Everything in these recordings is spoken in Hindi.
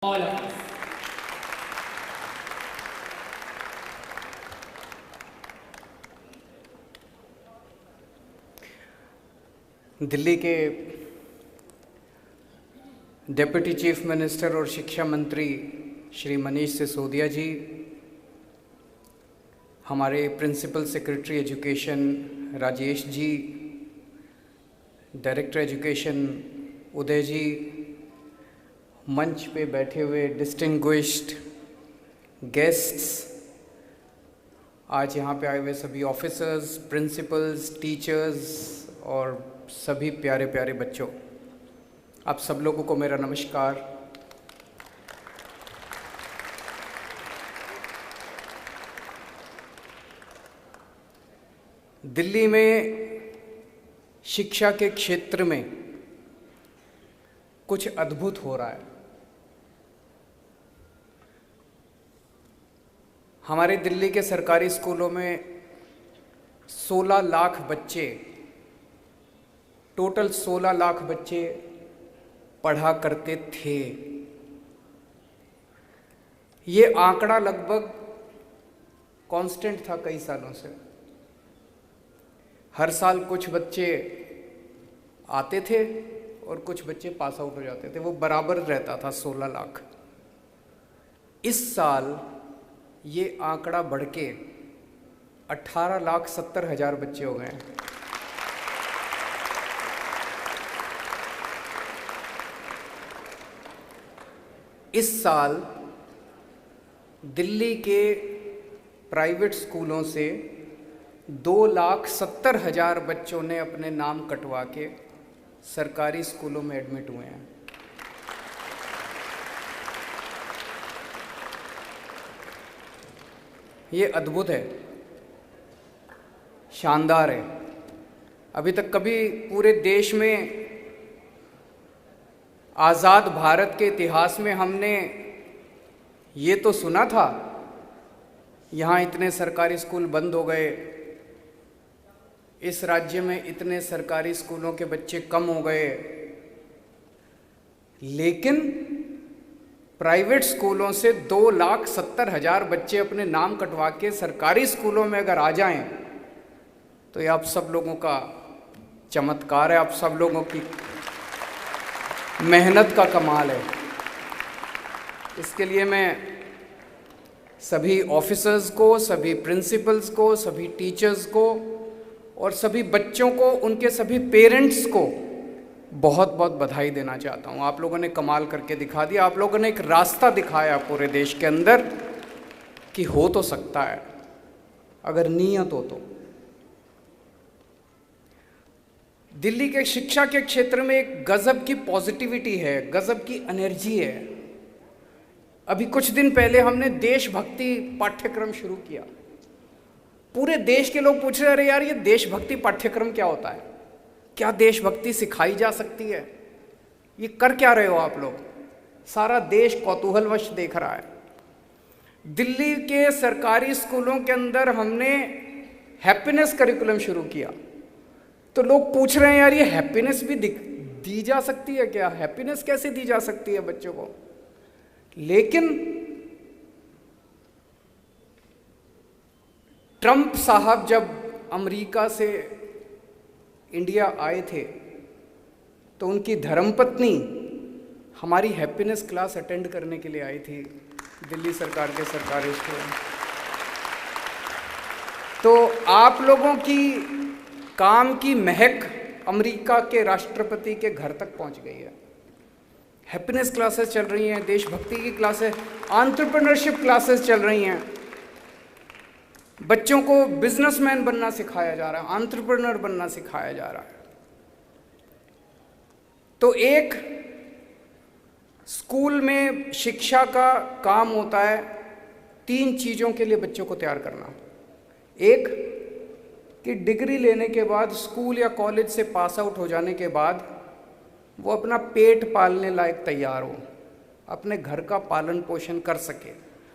all of us. दिल्ली के डिप्टी चीफ मिनिस्टर और शिक्षा मंत्री श्री मनीष सिसोदिया जी, हमारे principal secretary education Rajesh ji, director education उदय जी, मंच पे बैठे हुए डिस्टिंग्विश्ड गेस्ट्स, आज यहाँ पे आए हुए सभी ऑफिसर्स, प्रिंसिपल्स, टीचर्स और सभी प्यारे प्यारे बच्चों, आप सब लोगों को मेरा नमस्कार। दिल्ली में शिक्षा के क्षेत्र में कुछ अद्भुत हो रहा है। हमारे दिल्ली के सरकारी स्कूलों में 16 लाख बच्चे, टोटल 16 लाख बच्चे पढ़ा करते थे। ये आंकड़ा लगभग कांस्टेंट था कई सालों से। हर साल कुछ बच्चे आते थे और कुछ बच्चे पास आउट हो जाते थे, वो बराबर रहता था 16 लाख। इस साल ये आंकड़ा बढ़ के 18,70,000 बच्चे हो गए हैं। इस साल दिल्ली के प्राइवेट स्कूलों से 2,70,000 बच्चों ने अपने नाम कटवा के सरकारी स्कूलों में एडमिट हुए हैं। ये अद्भुत है, शानदार है। अभी तक कभी पूरे देश में, आज़ाद भारत के इतिहास में हमने ये तो सुना था यहाँ इतने सरकारी स्कूल बंद हो गए, इस राज्य में इतने सरकारी स्कूलों के बच्चे कम हो गए, लेकिन प्राइवेट स्कूलों से 2,70,000 बच्चे अपने नाम कटवा के सरकारी स्कूलों में अगर आ जाएं तो ये आप सब लोगों का चमत्कार है, आप सब लोगों की मेहनत का कमाल है। इसके लिए मैं सभी ऑफिसर्स को, सभी प्रिंसिपल्स को, सभी टीचर्स को और सभी बच्चों को, उनके सभी पेरेंट्स को बहुत बहुत बधाई देना चाहता हूँ। आप लोगों ने कमाल करके दिखा दिया, आप लोगों ने एक रास्ता दिखाया पूरे देश के अंदर कि हो तो सकता है अगर नीयत हो तो। दिल्ली के शिक्षा के क्षेत्र में एक गजब की पॉजिटिविटी है, गजब की एनर्जी है। अभी कुछ दिन पहले हमने देशभक्ति पाठ्यक्रम शुरू किया। पूरे देश के लोग पूछ रहे, अरे यार ये देशभक्ति पाठ्यक्रम क्या होता है, क्या देशभक्ति सिखाई जा सकती है, ये कर क्या रहे हो आप लोग? सारा देश कौतूहलवश देख रहा है। दिल्ली के सरकारी स्कूलों के अंदर हमने हैप्पीनेस करिकुलम शुरू किया, तो लोग पूछ रहे हैं यार ये हैप्पीनेस भी दी जा सकती है क्या? हैप्पीनेस कैसे दी जा सकती है बच्चों को? लेकिन ट्रंप साहब जब अमेरिका से इंडिया आए थे तो उनकी धर्मपत्नी हमारी हैप्पीनेस क्लास अटेंड करने के लिए आई थी दिल्ली सरकार के सरकारी स्कूल में। तो आप लोगों की काम की महक अमेरिका के राष्ट्रपति के घर तक पहुंच गई है। हैप्पीनेस क्लासेस चल रही हैं, देशभक्ति की क्लासेस, एंटरप्रेन्योरशिप क्लासेस चल रही हैं, बच्चों को बिजनेसमैन बनना सिखाया जा रहा है, एंटरप्रेन्योर बनना सिखाया जा रहा है। तो एक स्कूल में शिक्षा का काम होता है 3 चीज़ों के लिए बच्चों को तैयार करना। एक कि डिग्री लेने के बाद, स्कूल या कॉलेज से पास आउट हो जाने के बाद वो अपना पेट पालने लायक तैयार हो, अपने घर का पालन पोषण कर सके।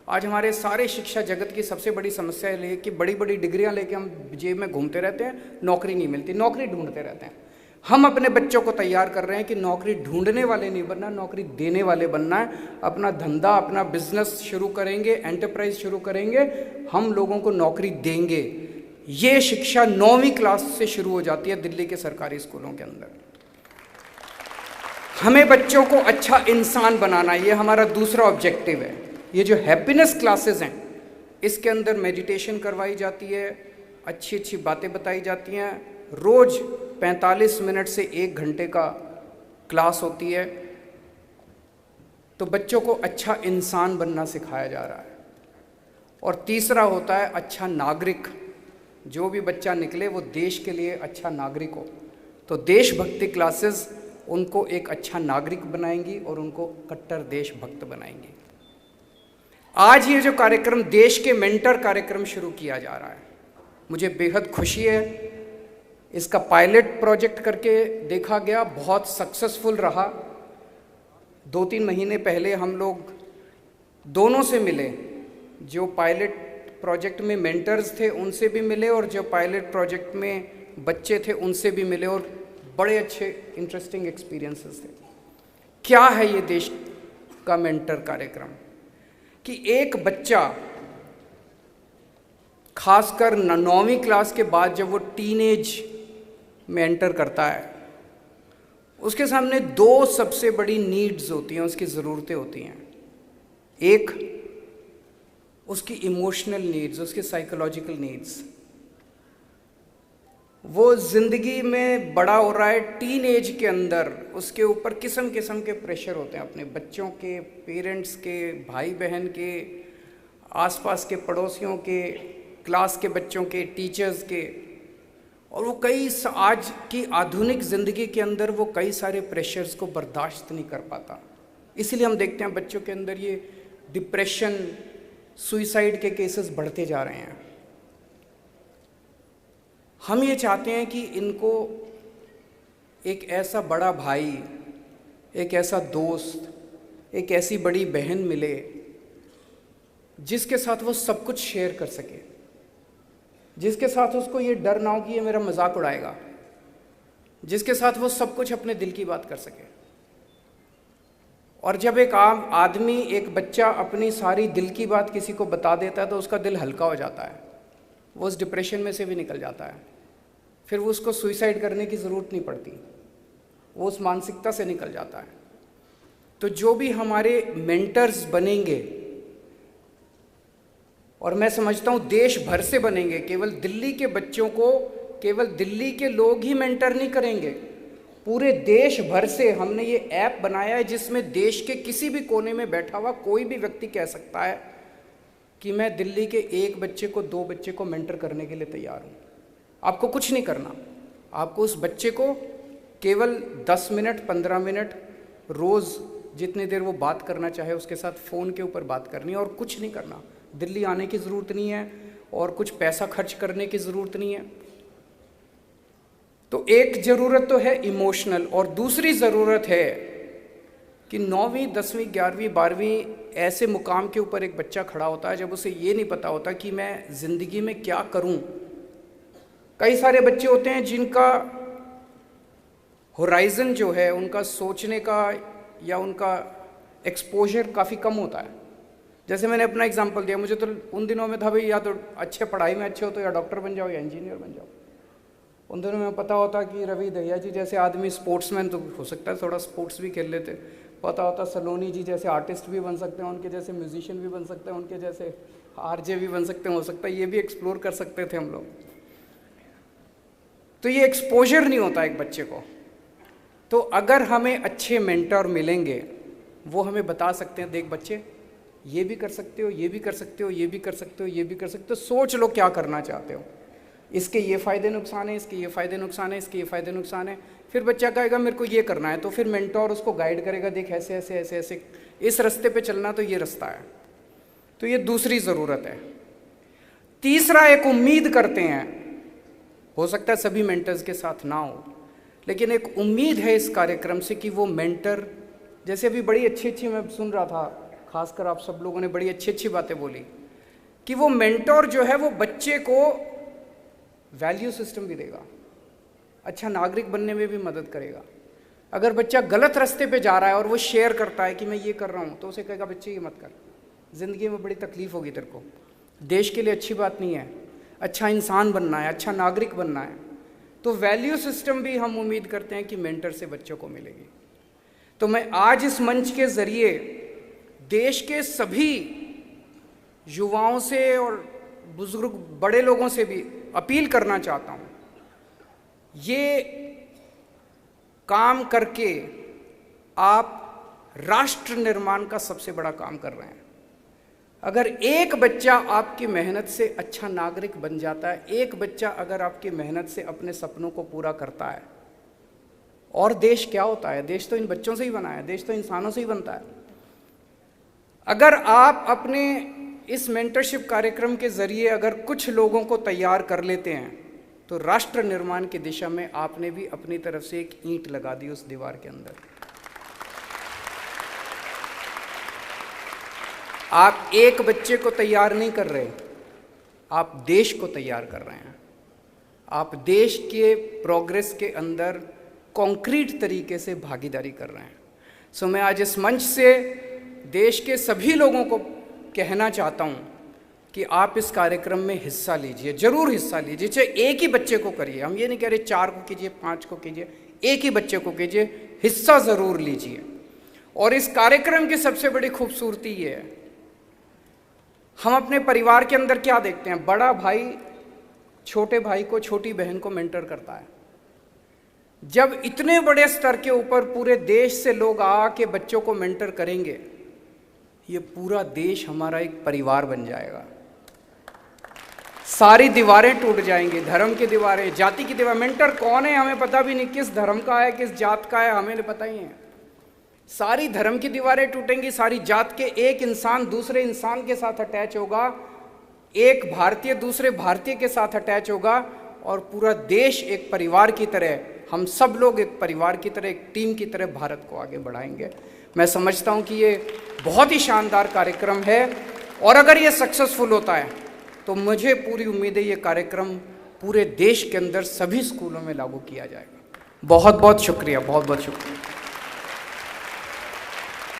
आज हमारे सारे शिक्षा जगत की सबसे बड़ी समस्या है कि बड़ी बड़ी डिग्रियां लेके हम जेब में घूमते रहते हैं, नौकरी नहीं मिलती, नौकरी ढूंढते रहते हैं। हम अपने बच्चों को तैयार कर रहे हैं कि नौकरी ढूंढने वाले नहीं बनना, नौकरी देने वाले बनना है। अपना धंधा, अपना बिजनेस शुरू करेंगे, एंटरप्राइज शुरू करेंगे, हम लोगों को नौकरी देंगे। ये शिक्षा 9वीं क्लास से शुरू हो जाती है दिल्ली के सरकारी स्कूलों के अंदर। हमें बच्चों को अच्छा इंसान बनाना, ये हमारा दूसरा ऑब्जेक्टिव है। ये जो हैप्पीनेस क्लासेस हैं, इसके अंदर मेडिटेशन करवाई जाती है, अच्छी अच्छी बातें बताई जाती हैं। रोज़ 45 मिनट से 1 घंटे का क्लास होती है। तो बच्चों को अच्छा इंसान बनना सिखाया जा रहा है। और तीसरा होता है अच्छा नागरिक। जो भी बच्चा निकले वो देश के लिए अच्छा नागरिक हो। तो देशभक्ति क्लासेस उनको एक अच्छा नागरिक बनाएंगी और उनको कट्टर देशभक्त बनाएंगी। आज ये जो कार्यक्रम देश के मेंटर कार्यक्रम शुरू किया जा रहा है, मुझे बेहद खुशी है। इसका पायलट प्रोजेक्ट करके देखा गया, बहुत सक्सेसफुल रहा। 2-3 महीने पहले हम लोग दोनों से मिले, जो पायलट प्रोजेक्ट में मेंटर्स थे उनसे भी मिले और जो पायलट प्रोजेक्ट में बच्चे थे उनसे भी मिले, और बड़े अच्छे इंटरेस्टिंग एक्सपीरियंसेस थे। क्या है ये देश का मेंटर कार्यक्रम? कि एक बच्चा खासकर 9वीं क्लास के बाद जब वो टीनेज में एंटर करता है, उसके सामने 2 सबसे बड़ी नीड्स होती हैं, उसकी ज़रूरतें होती हैं। एक उसकी इमोशनल नीड्स, उसकी साइकोलॉजिकल नीड्स। वो ज़िंदगी में बड़ा हो रहा है, टीन एज के अंदर उसके ऊपर किस्म किस्म के प्रेशर होते हैं, अपने बच्चों के, पेरेंट्स के, भाई बहन के, आसपास के पड़ोसियों के, क्लास के बच्चों के, टीचर्स के। और वो आज की आधुनिक ज़िंदगी के अंदर वो कई सारे प्रेशर्स को बर्दाश्त नहीं कर पाता। इसीलिए हम देखते हैं बच्चों के अंदर ये डिप्रेशन, सुइसाइड के केसेस बढ़ते जा रहे हैं। हम ये चाहते हैं कि इनको एक ऐसा बड़ा भाई, एक ऐसा दोस्त, एक ऐसी बड़ी बहन मिले जिसके साथ वो सब कुछ शेयर कर सके, जिसके साथ उसको ये डर ना हो कि ये मेरा मजाक उड़ाएगा, जिसके साथ वो सब कुछ अपने दिल की बात कर सके। और जब एक आम आदमी, एक बच्चा अपनी सारी दिल की बात किसी को बता देता है तो उसका दिल हल्का हो जाता है, वो उस डिप्रेशन में से भी निकल जाता है। फिर वो उसको सुइसाइड करने की ज़रूरत नहीं पड़ती, वो उस मानसिकता से निकल जाता है। तो जो भी हमारे मेंटर्स बनेंगे, और मैं समझता हूँ देश भर से बनेंगे, केवल दिल्ली के बच्चों को केवल दिल्ली के लोग ही मेंटर नहीं करेंगे, पूरे देश भर से हमने ये ऐप बनाया है जिसमें देश के किसी भी कोने में बैठा हुआ कोई भी व्यक्ति कह सकता है कि मैं दिल्ली के 1 बच्चे को, 2 बच्चे को मेंटर करने के लिए तैयार हूँ। आपको कुछ नहीं करना, आपको उस बच्चे को केवल 10 मिनट, 15 मिनट रोज़, जितनी देर वो बात करना चाहे उसके साथ फ़ोन के ऊपर बात करनी है, और कुछ नहीं करना। दिल्ली आने की ज़रूरत नहीं है और कुछ पैसा खर्च करने की ज़रूरत नहीं है। तो एक ज़रूरत तो है इमोशनल, और दूसरी ज़रूरत है कि 9वीं, 10वीं, 11वीं, 12वीं ऐसे मुकाम के ऊपर एक बच्चा खड़ा होता है जब उसे ये नहीं पता होता कि मैं ज़िंदगी में क्या करूं। कई सारे बच्चे होते हैं जिनका होराइज़न जो है, उनका सोचने का या उनका एक्सपोजर काफ़ी कम होता है। जैसे मैंने अपना एग्जांपल दिया, मुझे तो उन दिनों में था भाई या तो अच्छे पढ़ाई में अच्छे हो तो या डॉक्टर बन जाओ या इंजीनियर बन जाओ। उन दिनों में पता होता कि रवि दहिया जी जैसे आदमी स्पोर्ट्समैन, तो हो सकता है थोड़ा स्पोर्ट्स भी खेल लेते। पता होता सलोनी जी जैसे आर्टिस्ट भी बन सकते हैं, उनके जैसे म्यूजिशियन भी बन सकते हैं, उनके जैसे आरजे भी बन सकते हैं, हो सकता है ये भी एक्सप्लोर कर सकते थे हम लोग। तो ये एक्सपोजर नहीं होता एक बच्चे को। तो अगर हमें अच्छे मेंटर मिलेंगे, वो हमें बता सकते हैं, देख बच्चे ये भी कर सकते हो, ये भी कर सकते हो, ये भी कर सकते हो, ये भी कर सकते हो, सोच लो क्या करना चाहते हो, इसके ये फ़ायदे नुकसान है, इसके ये फ़ायदे नुकसान है, इसके ये फ़ायदे नुकसान है। फिर बच्चा कहेगा मेरे को ये करना है, तो फिर मेंटर उसको गाइड करेगा, देख ऐसे ऐसे ऐसे ऐसे इस रास्ते पे चलना, तो ये रास्ता है। तो ये दूसरी ज़रूरत है। तीसरा, एक उम्मीद करते हैं, हो सकता है सभी मेंटर्स के साथ ना हो, लेकिन एक उम्मीद है इस कार्यक्रम से कि वो मेंटर, जैसे अभी बड़ी अच्छी अच्छी मैं सुन रहा था, खासकर आप सब लोगों ने बड़ी अच्छी अच्छी बातें बोली, कि वो मेंटर जो है वो बच्चे को वैल्यू सिस्टम भी देगा, अच्छा नागरिक बनने में भी मदद करेगा। अगर बच्चा गलत रास्ते पे जा रहा है और वो शेयर करता है कि मैं ये कर रहा हूँ, तो उसे कहेगा बच्चे ये मत कर, ज़िंदगी में बड़ी तकलीफ होगी तेरे को, देश के लिए अच्छी बात नहीं है, अच्छा इंसान बनना है, अच्छा नागरिक बनना है। तो वैल्यू सिस्टम भी हम उम्मीद करते हैं कि मेंटर से बच्चों को मिलेगी। तो मैं आज इस मंच के ज़रिए देश के सभी युवाओं से और बुजुर्ग बड़े लोगों से भी अपील करना चाहता हूँ, ये काम करके आप राष्ट्र निर्माण का सबसे बड़ा काम कर रहे हैं। अगर एक बच्चा आपकी मेहनत से अच्छा नागरिक बन जाता है, एक बच्चा अगर आपकी मेहनत से अपने सपनों को पूरा करता है, और देश क्या होता है? देश तो इन बच्चों से ही बना है, देश तो इंसानों से ही बनता है। अगर आप अपने इस मेंटरशिप कार्यक्रम के ज़रिए अगर कुछ लोगों को तैयार कर लेते हैं, तो राष्ट्र निर्माण की दिशा में आपने भी अपनी तरफ से एक ईंट लगा दी उस दीवार के अंदर। आप एक बच्चे को तैयार नहीं कर रहे, आप देश को तैयार कर रहे हैं। आप देश के प्रोग्रेस के अंदर कॉन्क्रीट तरीके से भागीदारी कर रहे हैं। सो मैं आज इस मंच से देश के सभी लोगों को कहना चाहता हूं कि आप इस कार्यक्रम में हिस्सा लीजिए, जरूर हिस्सा लीजिए। चाहे एक ही बच्चे को करिए, हम ये नहीं कह रहे 4 को कीजिए, 5 को कीजिए, एक ही बच्चे को कीजिए, हिस्सा ज़रूर लीजिए। और इस कार्यक्रम की सबसे बड़ी खूबसूरती ये है, हम अपने परिवार के अंदर क्या देखते हैं, बड़ा भाई छोटे भाई को, छोटी बहन को मेंटर करता है। जब इतने बड़े स्तर के ऊपर पूरे देश से लोग आके बच्चों को मेंटर करेंगे, ये पूरा देश हमारा एक परिवार बन जाएगा। सारी दीवारें टूट जाएंगी, धर्म की दीवारें, जाति की दीवार। मेंटर कौन है हमें पता भी नहीं, किस धर्म का है, किस जात का है, हमें पता ही है। सारी धर्म की दीवारें टूटेंगी, सारी जात के एक इंसान दूसरे इंसान के साथ अटैच होगा, एक भारतीय दूसरे भारतीय के साथ अटैच होगा, और पूरा देश एक परिवार की तरह, हम सब लोग एक परिवार की तरह, एक टीम की तरह भारत को आगे बढ़ाएंगे। मैं समझता हूं कि ये बहुत ही शानदार कार्यक्रम है, और अगर ये सक्सेसफुल होता है तो मुझे पूरी उम्मीद है ये कार्यक्रम पूरे देश के अंदर सभी स्कूलों में लागू किया जाएगा। बहुत बहुत शुक्रिया, बहुत बहुत शुक्रिया।